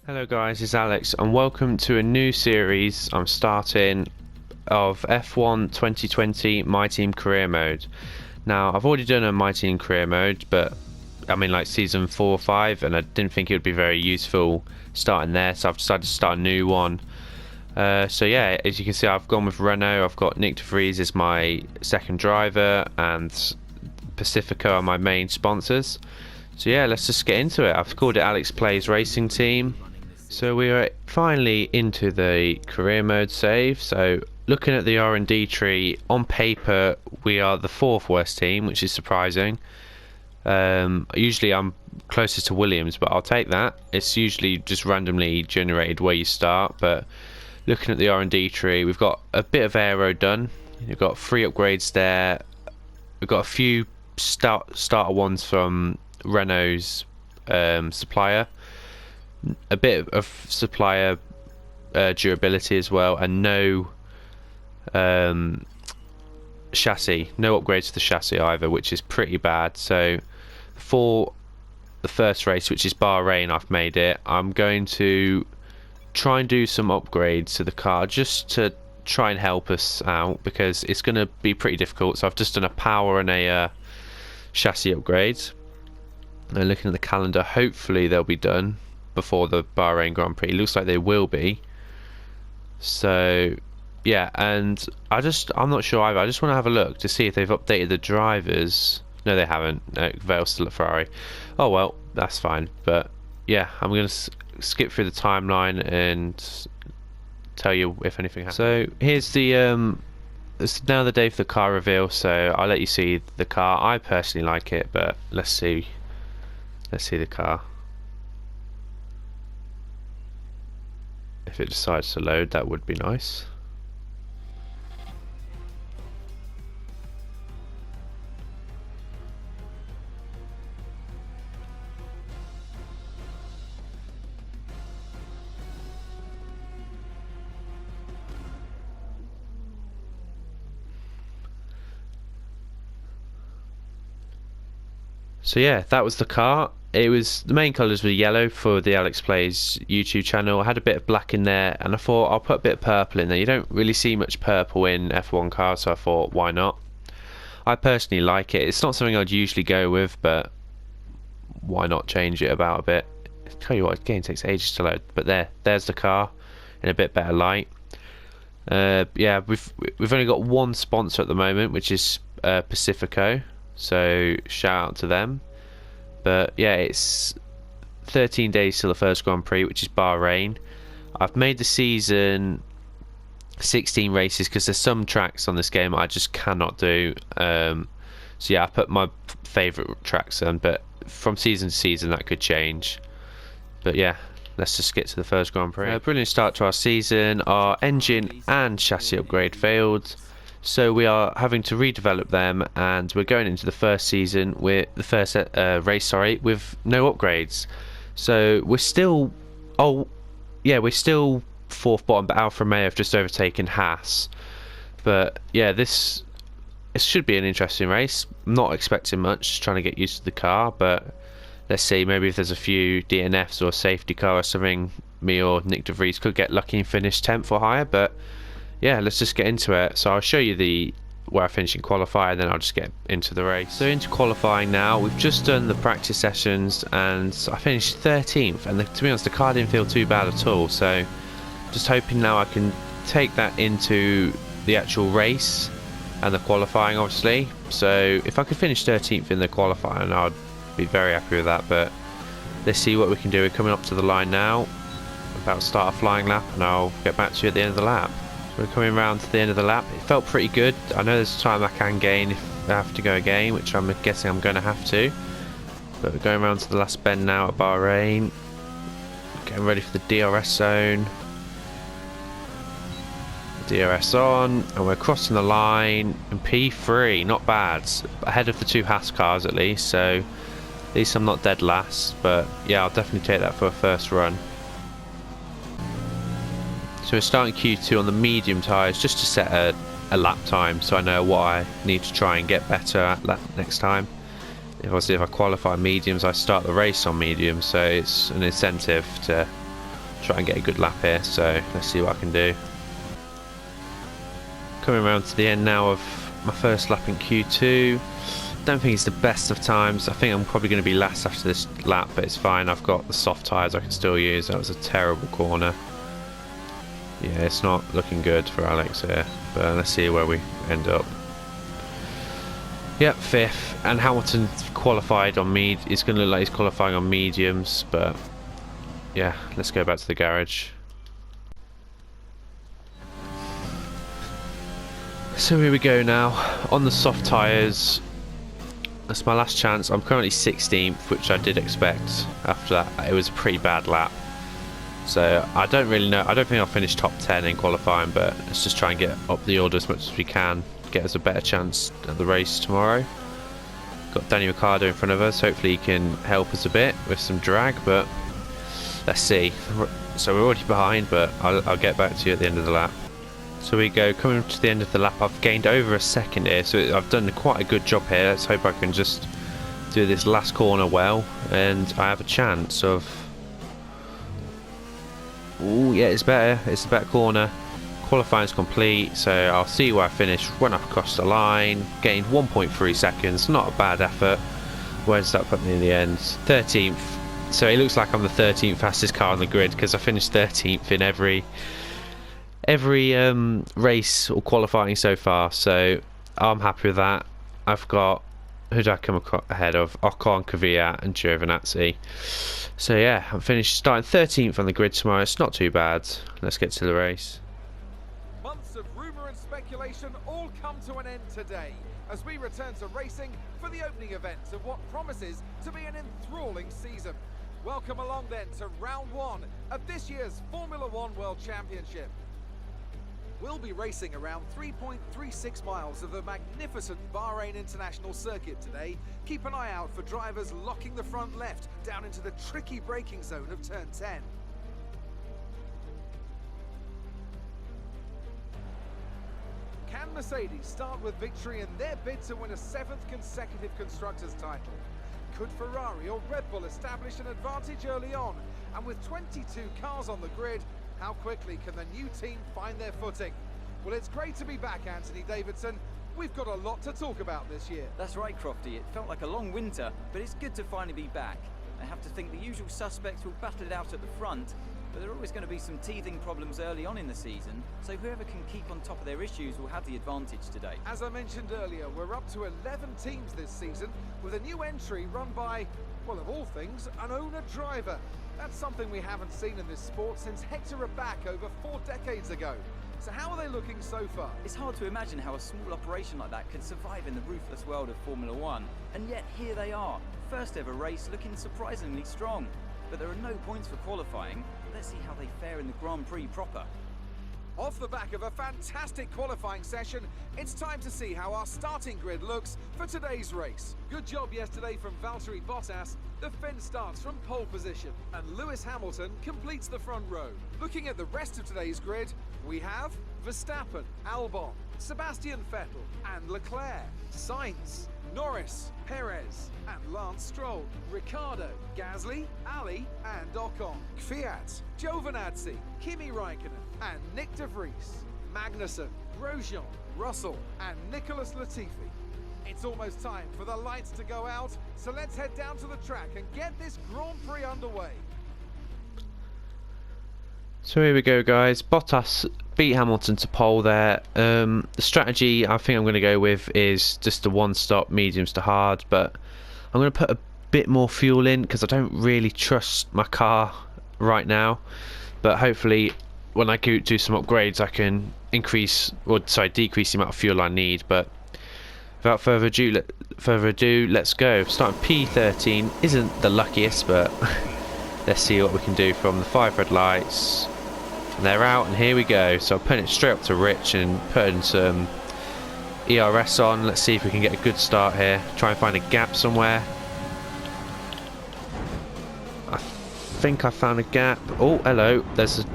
Hello guys, it's Alex and welcome to a new series I'm starting of F1 2020 My Team Career Mode. Now I've already done a My Team Career Mode, but I mean like season 4 or 5, and I didn't think it would be very useful starting there, so I've decided to start a new one. So yeah, as you can see, I've gone with Renault. I've got Nick de Vries as my second driver and Pacifica are my main sponsors. So yeah, let's just get into it. I've called it Alex Plays Racing Team. So we are finally into the career mode save. So looking at the R&D tree, on paper we are the 4th worst team, which is surprising. Usually I'm closest to Williams, but I'll take that. It's usually just randomly generated where you start, but looking at the R&D tree, we've got a bit of aero done. We've got 3 upgrades there. We've got a few starter ones from Renault's supplier, a bit of supplier durability as well, and no chassis, no upgrades to the chassis either, which is pretty bad. So for the first race, which is Bahrain, I've made it. I'm going to try and do some upgrades to the car just to try and help us out, because it's going to be pretty difficult. So I've just done a power and a chassis upgrades. And looking at the calendar, hopefully they'll be done before the Bahrain Grand Prix. It looks like they will be. So yeah, and I'm not sure either. I just want to have a look to see if they've updated the drivers. No, they haven't. No, Vale's still at Ferrari. Oh well, that's fine. But yeah, I'm going to skip through the timeline and tell you if anything happens. So here's the it's now the day for the car reveal, so I'll let you see the car. I personally like it, but let's see the car. If it decides to load, that would be nice. So yeah, that was the car. It was, the main colours were yellow for the Alex Plays YouTube channel. I had a bit of black in there, and I thought I'll put a bit of purple in there. You don't really see much purple in F1 cars, so I thought, why not? I personally like it. It's not something I'd usually go with, but why not change it about a bit? I'll tell you what, the game takes ages to load. But there's the car in a bit better light. Yeah, we've only got one sponsor at the moment, which is Pacifico. So shout out to them. But yeah, it's 13 days till the first Grand Prix, which is Bahrain. I've made the season 16 races because there's some tracks on this game I just cannot do. So yeah, I put my favourite tracks on, but from season to season that could change. But yeah, let's just get to the first Grand Prix. Brilliant start to our season. Our engine and chassis upgrade failed, so we are having to redevelop them, and we're going into the first season with the first race, with no upgrades. So we're still, we're still 4th bottom, but Alfa Romeo have just overtaken Haas. But yeah, it should be an interesting race. I'm not expecting much, just trying to get used to the car, but let's see, maybe if there's a few DNFs or a safety car or something, me or Nick de Vries could get lucky and finish 10th or higher. But yeah, let's just get into it. So I'll show you where I finish in qualifying, then I'll just get into the race. So into qualifying now. We've just done the practice sessions and I finished 13th, and to be honest, the car didn't feel too bad at all. So just hoping now I can take that into the actual race and the qualifying, obviously. So if I could finish 13th in the qualifying, I'd be very happy with that. But let's see what we can do. We're coming up to the line now, about to start a flying lap, and I'll get back to you at the end of the lap. So we're coming around to the end of the lap. It felt pretty good. I know there's time I can gain if I have to go again, which I'm guessing I'm going to have to. But we're going around to the last bend now at Bahrain. Getting ready for the DRS zone. DRS on, and we're crossing the line in P3. Not bad. Ahead of the 2 Haas cars at least, so at least I'm not dead last. But yeah, I'll definitely take that for a first run. So we're starting Q2 on the medium tyres just to set a a lap time, so I know what I need to try and get better at next time. Obviously, if I qualify mediums, I start the race on mediums, so it's an incentive to try and get a good lap here. So let's see what I can do. Coming around to the end now of my first lap in Q2. Don't think it's the best of times. I think I'm probably going to be last after this lap, but it's fine. I've got the soft tyres I can still use. That was a terrible corner. Yeah, it's not looking good for Alex here, but let's see where we end up. Yep, 5th, and Hamilton qualified on it's going to look like he's qualifying on mediums, but yeah, let's go back to the garage. So here we go now, on the soft tyres. That's my last chance. I'm currently 16th, which I did expect after that. It was a pretty bad lap. So I don't really know. I don't think I'll finish top 10 in qualifying, but let's just try and get up the order as much as we can. Get us a better chance at the race tomorrow. Got Danny Ricciardo in front of us. Hopefully he can help us a bit with some drag, but let's see. So we're already behind, but I'll get back to you at the end of the lap. So we go, coming to the end of the lap, I've gained over a second here, so I've done quite a good job here. Let's hope I can just do this last corner well, and I have a chance of... Oh yeah, it's better, it's a better corner. Qualifying's complete, so I'll see where I finish, run up across the line, gained 1.3 seconds, not a bad effort. Where does that put me in the end? 13th, so it looks like I'm the 13th fastest car on the grid, because I finished 13th in every race or qualifying so far, so I'm happy with that. I've got, who did I come ahead of? Ocon, Kvyat and Giovinazzi. So yeah, I'm finished starting 13th on the grid tomorrow. It's not too bad. Let's get to the race. Months of rumour and speculation all come to an end today as we return to racing for the opening event of what promises to be an enthralling season. Welcome along then to round 1 of this year's Formula One World Championship. We'll be racing around 3.36 miles of the magnificent Bahrain International Circuit today. Keep an eye out for drivers locking the front left down into the tricky braking zone of turn 10. Can Mercedes start with victory in their bid to win a 7th consecutive Constructors' title? Could Ferrari or Red Bull establish an advantage early on? And with 22 cars on the grid, how quickly can the new team find their footing? Well, it's great to be back, Anthony Davidson. We've got a lot to talk about this year. That's right, Crofty. It felt like a long winter, but it's good to finally be back. I have to think the usual suspects will battle it out at the front, but there are always going to be some teething problems early on in the season, so whoever can keep on top of their issues will have the advantage today. As I mentioned earlier, we're up to 11 teams this season, with a new entry run by, well, of all things, an owner-driver. That's something we haven't seen in this sport since Hector Raback over 4 decades ago. So how are they looking so far? It's hard to imagine how a small operation like that could survive in the ruthless world of Formula One. And yet here they are, first ever race looking surprisingly strong. But there are no points for qualifying. Let's see how they fare in the Grand Prix proper. Off the back of a fantastic qualifying session, it's time to see how our starting grid looks for today's race. Good job yesterday from Valtteri Bottas. The Finn starts from pole position, and Lewis Hamilton completes the front row. Looking at the rest of today's grid, we have Verstappen, Albon, Sebastian Vettel and Leclerc, Sainz, Norris, Perez and Lance Stroll, Ricciardo, Gasly, Ali and Ocon, Kvyat, Giovinazzi, Kimi Raikkonen and Nick de Vries, Magnussen, Grosjean, Russell and Nicholas Latifi. It's almost time for the lights to go out, so let's head down to the track and get this Grand Prix underway. So here we go, guys. Bottas beat Hamilton to pole there. The strategy I think I'm going to go with is just the one stop, mediums to hard, but I'm going to put a bit more fuel in because I don't really trust my car right now, but hopefully when I do some upgrades I can decrease the amount of fuel I need. But without further ado, let's go. Starting P13 isn't the luckiest, but let's see what we can do from the 5 red lights. And they're out, and here we go. So I'm putting it straight up to Rich and putting some ERS on. Let's see if we can get a good start here. Try and find a gap somewhere. I think I found a gap. Oh, hello. There's a...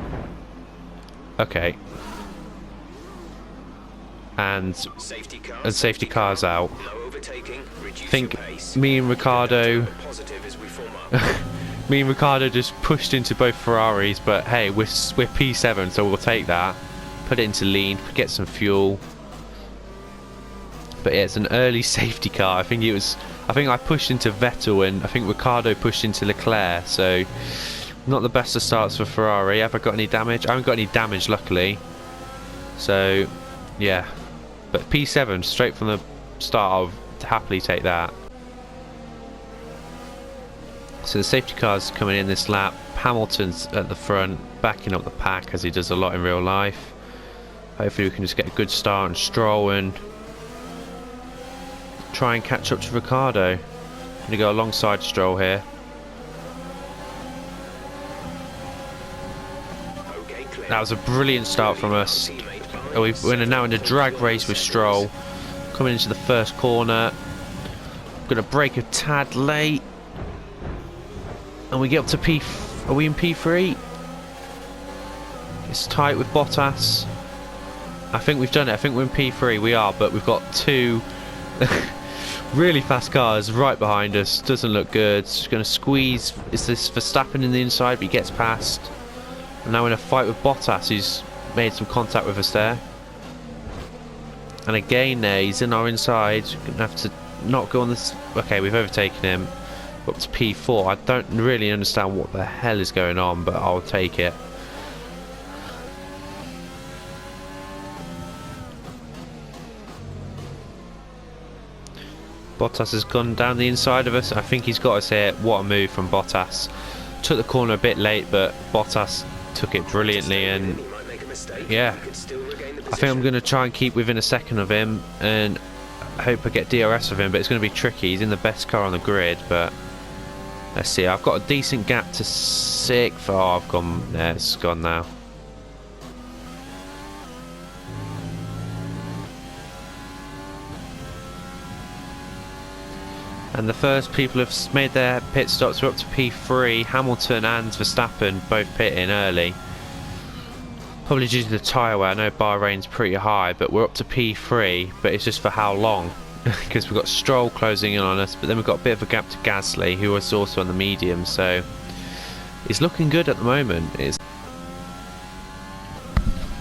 Okay. and safety cars out. I think me and Ricardo just pushed into both Ferraris, but hey, we're P7, so we'll take that. Put it into lean, get some fuel. But yeah, it's an early safety car. I think I pushed into Vettel, and I think Ricardo pushed into Leclerc, so not the best of starts for Ferrari. Have I got any damage? I haven't got any damage, luckily. So yeah, but P7 straight from the start, I'll happily take that. So the safety car's coming in this lap. Hamilton's at the front, backing up the pack as he does a lot in real life. Hopefully we can just get a good start and Stroll and try and catch up to Ricardo. I'm going to go alongside Stroll here. That was a brilliant start from us. We're now in a drag race with Stroll. Coming into the first corner. Going to brake a tad late. And we get up to P... Are we in P3? It's tight with Bottas. I think we've done it. I think we're in P3. We are, but we've got two really fast cars right behind us. Doesn't look good. Just going to squeeze. Is this Verstappen in the inside? But he gets past. And now in a fight with Bottas, who's made some contact with us there. And again there, he's in our inside. Going to have to not go on this. Okay, we've overtaken him. Up to P4. I don't really understand what the hell is going on, but I'll take it. Bottas has gone down the inside of us. I think he's got us here. What a move from Bottas. Took the corner a bit late, but Bottas took it brilliantly, and yeah, I think I'm going to try and keep within a second of him and hope I get DRS of him, but it's going to be tricky. He's in the best car on the grid, but let's see. I've got a decent gap to 6th. Oh, I've gone there. It's gone now. And the first people have made their pit stops. We're up to P3. Hamilton and Verstappen both pitting early. Probably due to the tyre wear. I know Bahrain's pretty high, but we're up to P3. But it's just for how long? Because we've got Stroll closing in on us, but then we've got a bit of a gap to Gasly, who is also on the medium. So it's looking good at the moment.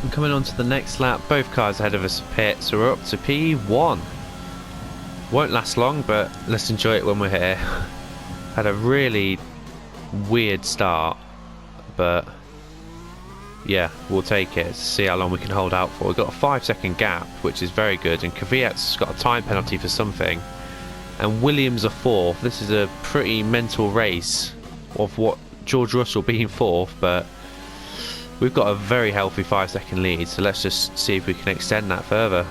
I'm coming on to the next lap. Both cars ahead of us pit, so we're up to P1. Won't last long, but let's enjoy it when we're here. Had a really weird start, but yeah, we'll take it. See how long we can hold out for. We've got a 5-second gap, which is very good, and Kvyat's got a time penalty for something, and Williams are 4th. This is a pretty mental race of what George Russell being 4th, but we've got a very healthy 5-second lead, so let's just see if we can extend that further.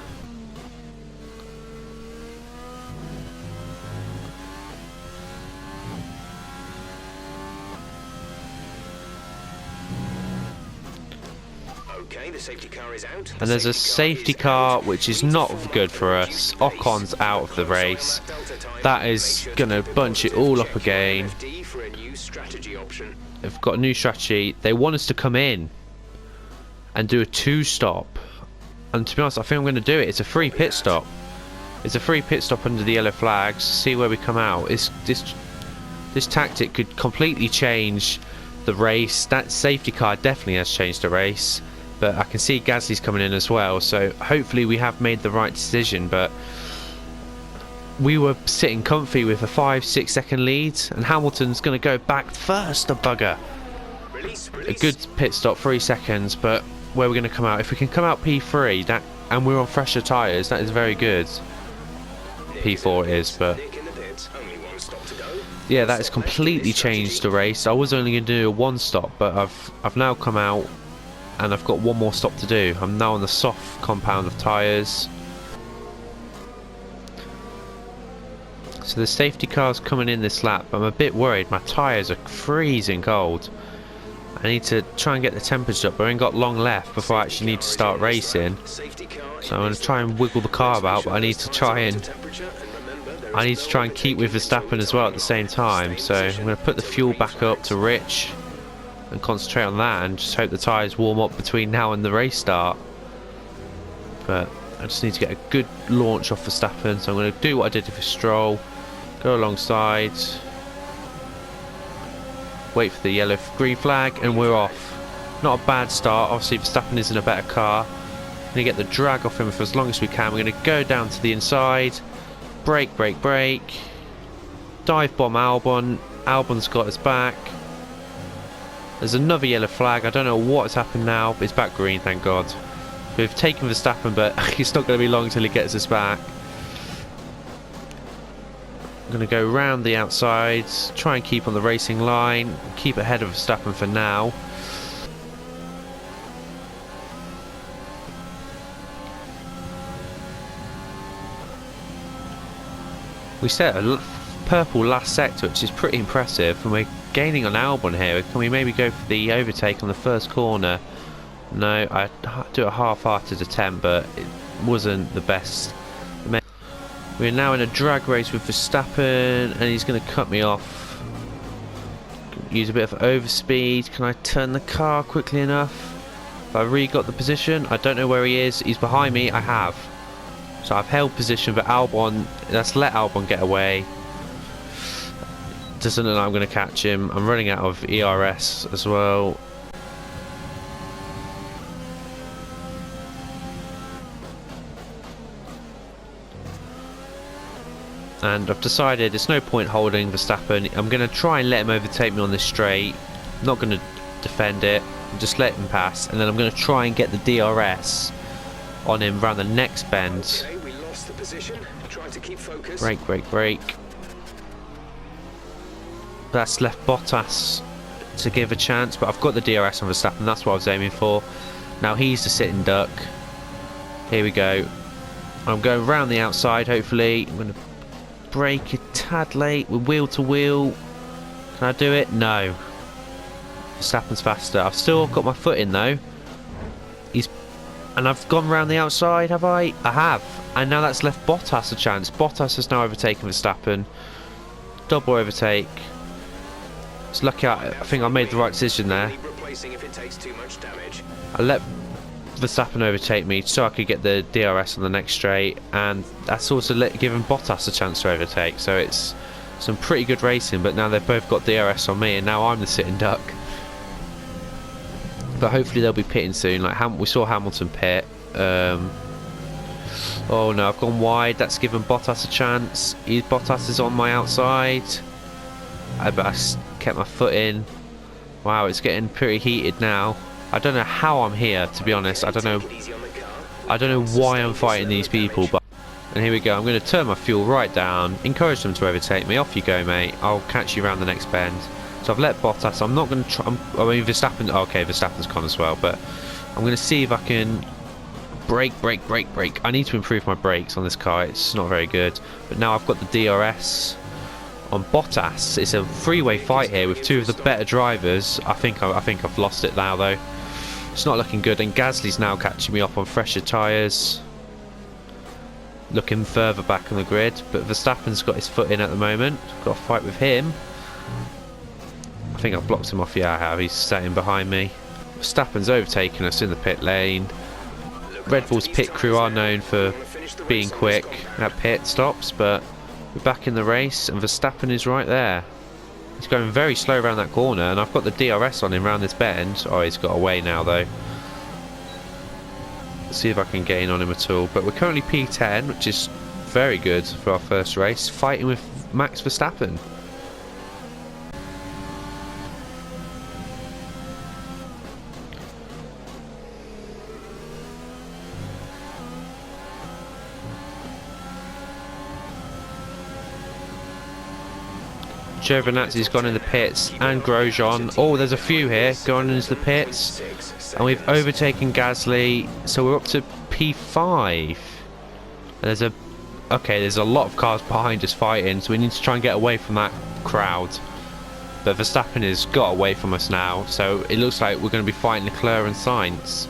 And there's a safety car which is not good for us. Ocon's out of the race. That is going to bunch it all up again. They've got a new strategy. They want us to come in and do a 2-stop. And to be honest, I think I'm going to do it. It's a free pit stop. It's a free pit stop under the yellow flags. See where we come out. This tactic could completely change the race. That safety car definitely has changed the race. But I can see Gasly's coming in as well, so hopefully we have made the right decision. But we were sitting comfy with a 5-6 second lead, and Hamilton's going to go back first, the bugger. A good pit stop, 3 seconds, but where we're going to come out, if we can come out P3 and we're on fresher tyres, that is very good. P4 it is, but yeah, that has completely changed the race. I was only going to do a 1 stop, but I've now come out and I've got 1 more stop to do. I'm now on the soft compound of tyres. So the safety car's coming in this lap. I'm a bit worried. My tyres are freezing cold. I need to try and get the temperature up, but I ain't got long left before I actually need to start racing. So I'm going to try and wiggle the car about, but I need to try and keep with Verstappen as well at the same time. So I'm going to put the fuel back up to rich and concentrate on that, and just hope the tyres warm up between now and the race start. But I just need to get a good launch off Verstappen, so I'm going to do what I did for Stroll, go alongside, wait for the yellow green flag, and we're off. Not a bad start. Obviously Verstappen is in a better car. Going to get the drag off him for as long as we can. We're going to go down to the inside, brake, brake, brake, dive bomb Albon. Albon's got us back. There's another yellow flag. I don't know what's happened now, but it's back green, thank God. We've taken Verstappen, but it's not going to be long till he gets us back. I'm going to go round the outside, try and keep on the racing line, keep ahead of Verstappen for now. We set a purple last sector, which is pretty impressive, and we're gaining on Albon here. Can we maybe go for the overtake on the first corner? No, I do a half-hearted attempt, but it wasn't the best. We're now in a drag race with Verstappen, and he's going to cut me off. Use a bit of overspeed. Can I turn the car quickly enough? Have I really got the position? I don't know where he is. He's behind me. I have. So I've held position, but Albon, let's let Albon get away. Doesn't look like I'm going to catch him. I'm running out of ERS as well. And I've decided it's no point holding Verstappen. I'm going to try and let him overtake me on this straight. I'm not going to defend it. Just let him pass. And then I'm going to try and get the DRS on him around the next bend. Okay, we lost the position. Trying to keep focus. Brake, brake, brake. That's left Bottas to give a chance, but I've got the DRS on Verstappen. That's what I was aiming for. Now he's the sitting duck. Here we go. I'm going round the outside, hopefully. I'm going to brake a tad late. We're wheel to wheel. Can I do it? No. Verstappen's faster. I've still got my foot in though. And I've gone round the outside, have I? I have. And now that's left Bottas a chance. Bottas has now overtaken Verstappen. Double overtake. It's lucky I think I made the right decision there. I let Verstappen overtake me so I could get the DRS on the next straight, and that's also giving Bottas a chance to overtake. So it's some pretty good racing, but now they've both got DRS on me, and now I'm the sitting duck. But hopefully they'll be pitting soon. Like we saw Hamilton pit. Oh no, I've gone wide. That's given Bottas a chance. Bottas is on my outside. I kept my foot in. Wow, it's getting pretty heated now. I don't know how I'm here, to be honest. I don't know why I'm fighting these people. But and here we go. I'm going to turn my fuel right down. Encourage them to overtake me. Off you go, mate. I'll catch you around the next bend. So I've let Bottas. I'm not going to try. I mean, Verstappen. Okay, Verstappen's gone as well. But I'm going to see if I can brake, brake, brake, brake. I need to improve my brakes on this car. It's not very good. But now I've got the DRS on Bottas. It's a three-way fight here with two of the better drivers. I think I've lost it now though. It's not looking good. And Gasly's now catching me up on fresher tyres. Looking further back on the grid. But Verstappen's got his foot in at the moment. Got a fight with him. I think I've blocked him off. Yeah, I have. He's sitting behind me. Verstappen's overtaken us in the pit lane. Red Bull's pit crew are known for being quick at pit stops, but we're back in the race and Verstappen is right there. He's going very slow around that corner, and I've got the DRS on him around this bend. Oh, he's got away now though. Let's see if I can gain on him at all. But we're currently P10, which is very good for our first race, fighting with Max Verstappen. Giovinazzi's gone in the pits, and Grosjean. Oh, there's a few here going into the pits, and we've overtaken Gasly, so we're up to P5. And there's a lot of cars behind us fighting, so we need to try and get away from that crowd. But Verstappen has got away from us now, so it looks like we're going to be fighting Leclerc and Sainz.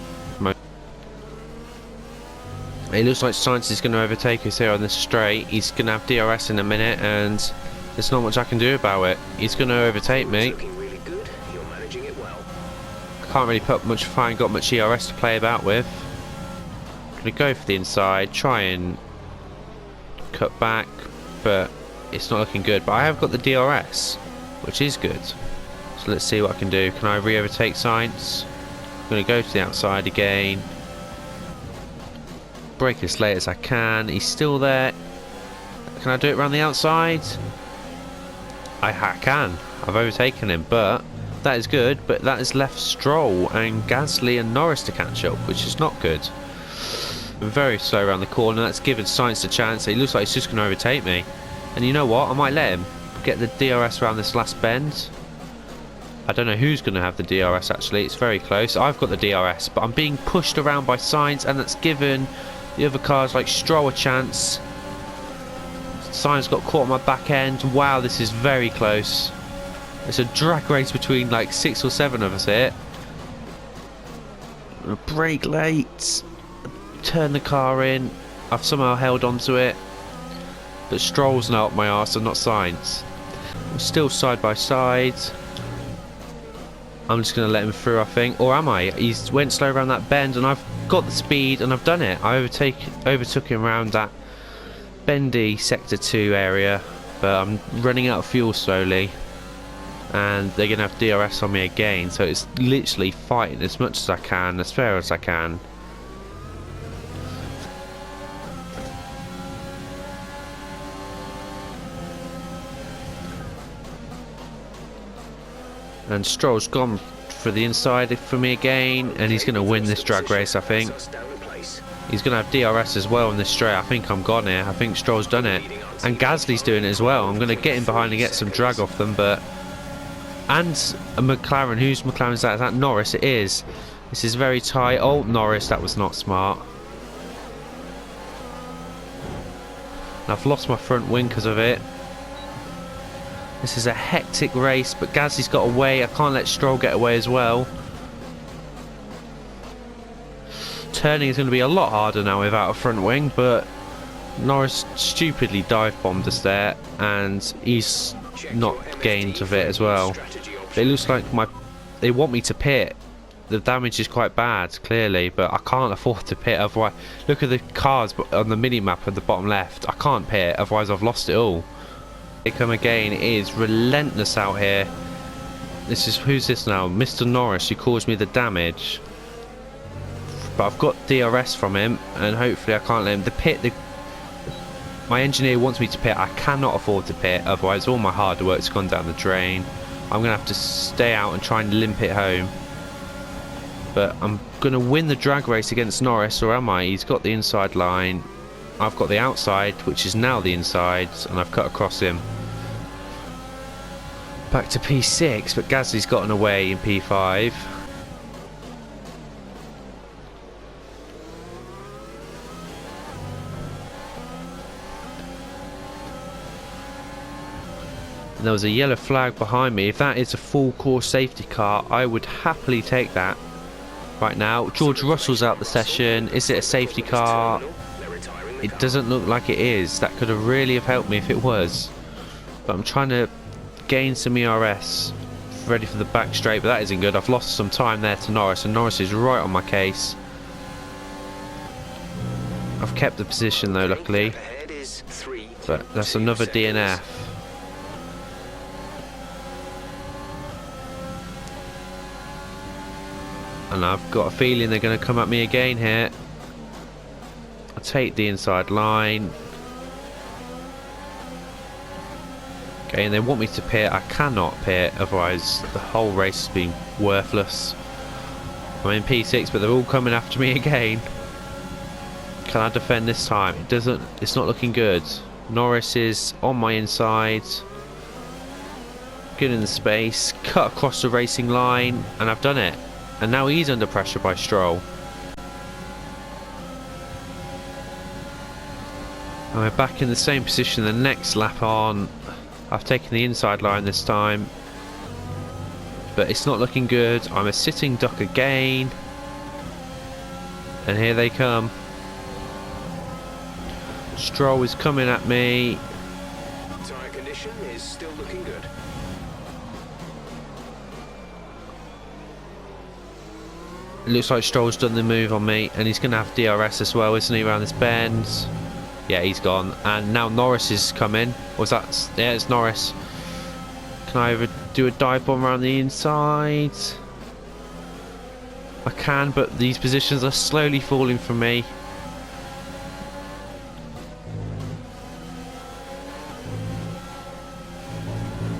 It looks like Sainz is going to overtake us here on this straight. He's going to have DRS in a minute, and there's not much I can do about it. He's going to overtake me. Really good. You're managing it well. I can't really put much. I ain't got much ERS to play about with. going to go for the inside, try and cut back, but it's not looking good. But I have got the DRS, which is good. So let's see what I can do. Can I re-overtake Sainz? I'm going to go to the outside again. Brake as late as I can. He's still there. Can I do it around the outside? I can. I've overtaken him, but that is good. But that has left Stroll and Gasly and Norris to catch up, which is not good. Very slow around the corner. That's given Sainz a chance. He looks like he's just going to overtake me. And you know what? I might let him get the DRS around this last bend. I don't know who's going to have the DRS actually. It's very close. I've got the DRS, but I'm being pushed around by Sainz, and that's given the other cars like Stroll a chance. Sainz got caught on my back end. Wow, this is very close. It's a drag race between like 6 or 7 of us here. Brake late. Turn the car in. I've somehow held onto it. But Stroll's now up my arse and not Sainz. We're still side by side. I'm just going to let him through, I think. Or am I? He went slow around that bend and I've got the speed and I've done it. I overtook him around that bendy sector 2 area. But I'm running out of fuel slowly. And they're going to have DRS on me again. So it's literally fighting as much as I can, as fair as I can. And Stroll's gone for the inside for me again, and he's going to win this drag race, I think. He's going to have DRS as well in this straight. I think I'm gone here. I think Stroll's done it. And Gasly's doing it as well. I'm going to get in behind and get some drag off them, but... And a McLaren. Whose McLaren is that? Is that Norris? It is. This is very tight. Oh, Norris, that was not smart. And I've lost my front wing because of it. This is a hectic race, but Gasly's got away. I can't let Stroll get away as well. Turning is going to be a lot harder now without a front wing, but Norris stupidly dive bombed us there, and he's not gained of it as well. But it looks like they want me to pit. The damage is quite bad, clearly, but I can't afford to pit. Otherwise, look at the cars on the mini map at the bottom left. I can't pit, otherwise I've lost it all. They come again. It is relentless out here. Who's this now? Mr. Norris, who caused me the damage. But I've got DRS from him, and hopefully I can't let him. My engineer wants me to pit. I cannot afford to pit, otherwise all my hard work's gone down the drain. I'm going to have to stay out and try and limp it home. But I'm going to win the drag race against Norris, or am I? He's got the inside line. I've got the outside, which is now the inside, and I've cut across him. Back to P6, but Gasly's gotten away in P5. And there was a yellow flag behind me. If that is a full course safety car, I would happily take that right now. George Russell's out the session. Is it a safety car? It doesn't look like it is. That could have really have helped me if it was. But I'm trying to gain some ERS. Ready for the back straight, but that isn't good. I've lost some time there to Norris, and Norris is right on my case. I've kept the position though, luckily. But that's another DNF. And I've got a feeling they're going to come at me again here. I take the inside line. Okay, and they want me to pit. I cannot pit, otherwise the whole race has been worthless. I'm in P6, but they're all coming after me again. Can I defend this time? It doesn't. It's not looking good. Norris is on my inside. Good in the space. Cut across the racing line, and I've done it. And now he's under pressure by Stroll. And we're back in the same position the next lap on. I've taken the inside line this time, but it's not looking good. I'm a sitting duck again, and here they come. Stroll is coming at me. Tyre condition is still looking good. It looks like Stroll's done the move on me, and he's going to have DRS as well, isn't he, around this bend? Yeah, he's gone. And now Norris is coming. Was that? Yeah, it's Norris. Can I ever do a dive bomb around the inside? I can, but these positions are slowly falling for me.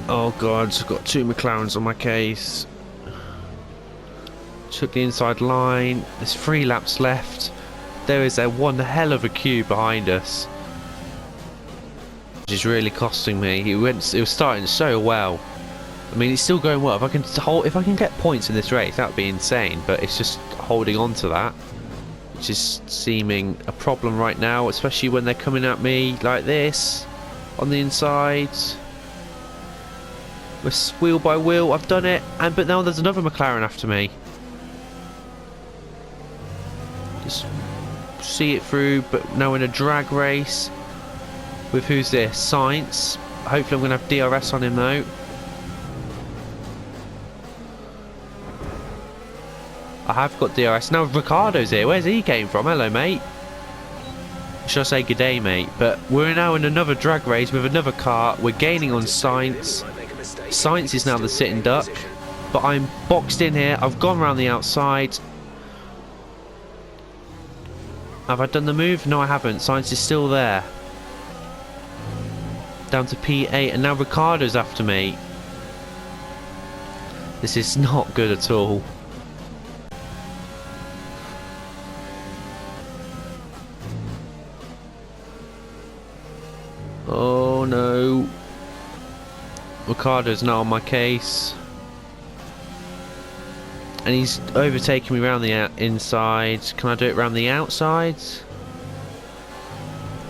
Oh god, I've got 2 McLarens on my case. Took the inside line. There's 3 laps left. There is one hell of a queue behind us, which is really costing me. It was starting so well. I mean, it's still going well. If I can get points in this race, that would be insane. But it's just holding on to that, which is seeming a problem right now, especially when they're coming at me like this on the inside. We're wheel by wheel. I've done it, but now there's another McLaren after me. Just see it through, but now in a drag race with who's this? Sainz. Hopefully I'm going to have DRS on him though. I have got DRS. Now Ricardo's here. Where's he came from? Hello, mate. Should I say good day, mate? But we're now in another drag race with another car. We're gaining on Sainz. Sainz is now the sitting duck. But I'm boxed in here. I've gone around the outside. Have I done the move? No, I haven't. Sainz is still there. Down to P8. And now Ricardo's after me. This is not good at all. Oh no. Ricardo's now on my case. And he's overtaking me around the inside. Can I do it around the outside?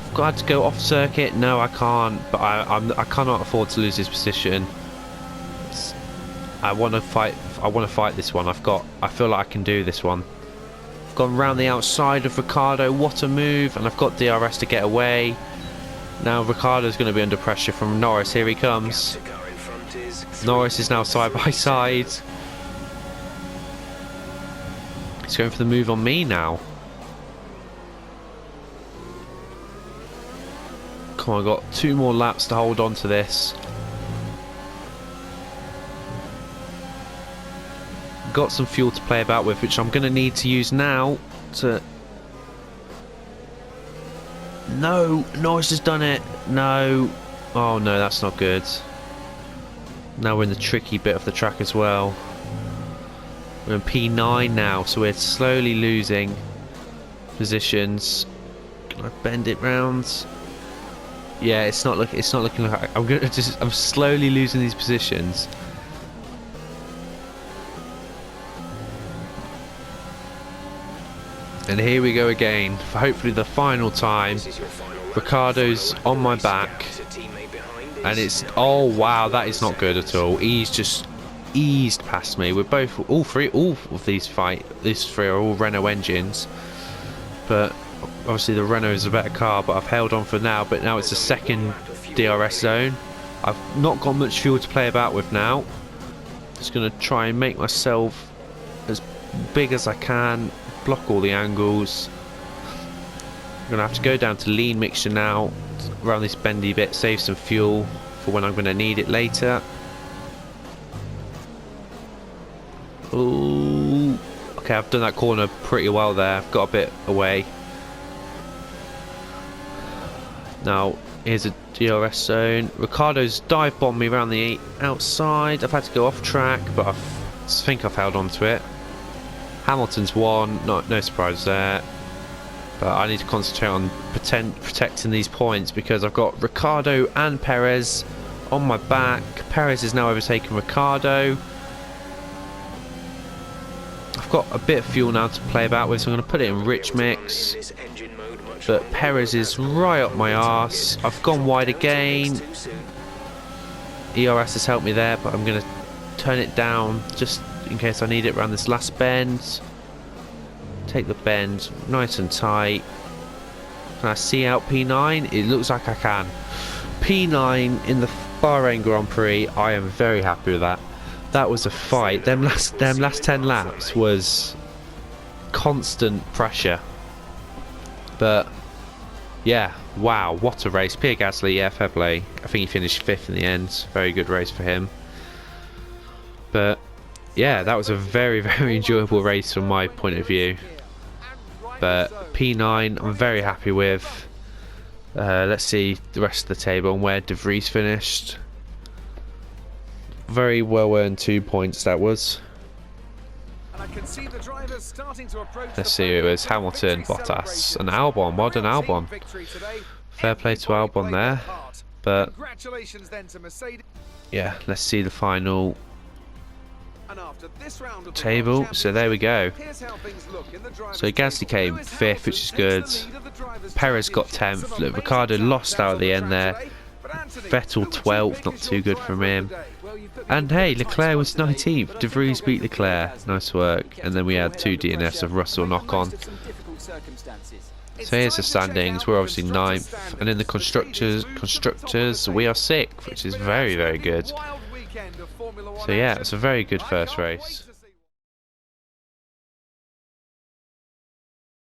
I've got to go off circuit. No, I can't. But I cannot afford to lose this position. I want to fight. I want to fight this one. I feel like I can do this one. I've gone round the outside of Ricardo. What a move! And I've got DRS to get away. Now Ricardo's going to be under pressure from Norris. Here he comes. Norris is now side by side. He's going for the move on me now. Come on, I've got 2 more laps to hold on to this. Got some fuel to play about with, which I'm going to need to use now to... No, Norris has done it. No. Oh no, that's not good. Now we're in the tricky bit of the track as well. We're in P9 now, so we're slowly losing positions. Can I bend it round? Yeah, it's not looking like I'm slowly losing these positions. And here we go again, for hopefully the final time. Ricardo's on my back. And it's... Oh wow, that is not good at all. He's just eased past me. We're both... All of these 3 are all Renault engines. But obviously the Renault is a better car, but I've held on for now. But now it's the second DRS zone. I've not got much fuel to play about with now. Just going to try and make myself as big as I can. Block all the angles. I'm going to have to go down to lean mixture now around this bendy bit, save some fuel for when I'm going to need it later. Ooh. Okay, I've done that corner pretty well there. I've got a bit away. Now, here's a DRS zone. Ricardo's dive bombed me around the outside. I've had to go off track, but I think I've held on to it. Hamilton's won, no surprise there. But I need to concentrate on protecting these points because I've got Ricardo and Perez on my back. Perez is now overtaking Ricardo. I've got a bit of fuel now to play about with, so I'm going to put it in rich mix. But Perez is right up my arse. I've gone wide again. ERS has helped me there, but I'm going to turn it down just in case I need it around this last bend. Take the bend nice and tight. Can I see out P9? It looks like I can. P9 in the Bahrain Grand Prix. I am very happy with that. That was a fight. Them last 10 laps was constant pressure. But yeah, wow, what a race. Pierre Gasly, yeah, fair play. I think he finished 5th in the end. Very good race for him. But yeah, that was a very, very enjoyable race from my point of view. But P9 I'm very happy with. Let's see the rest of the table and where De Vries finished. Very well earned 2 points that was. Let's see who it was. Hamilton, Bottas and Albon. Well done Albon. Fair play to Albon there. But yeah, let's see the final table. So there we go. So Gasly came 5th, which is good. Perez got 10th. Look, Ricciardo lost out at the end there. Vettel 12th, not too good from him. And hey, Leclerc was 19th. De Vries beat Leclerc. Nice work. And then we had 2 DNFs of Russell knock-on. So here's the standings. We're obviously 9th. And in the constructors we are 6th, which is very, very good. So yeah, it's a very good first race.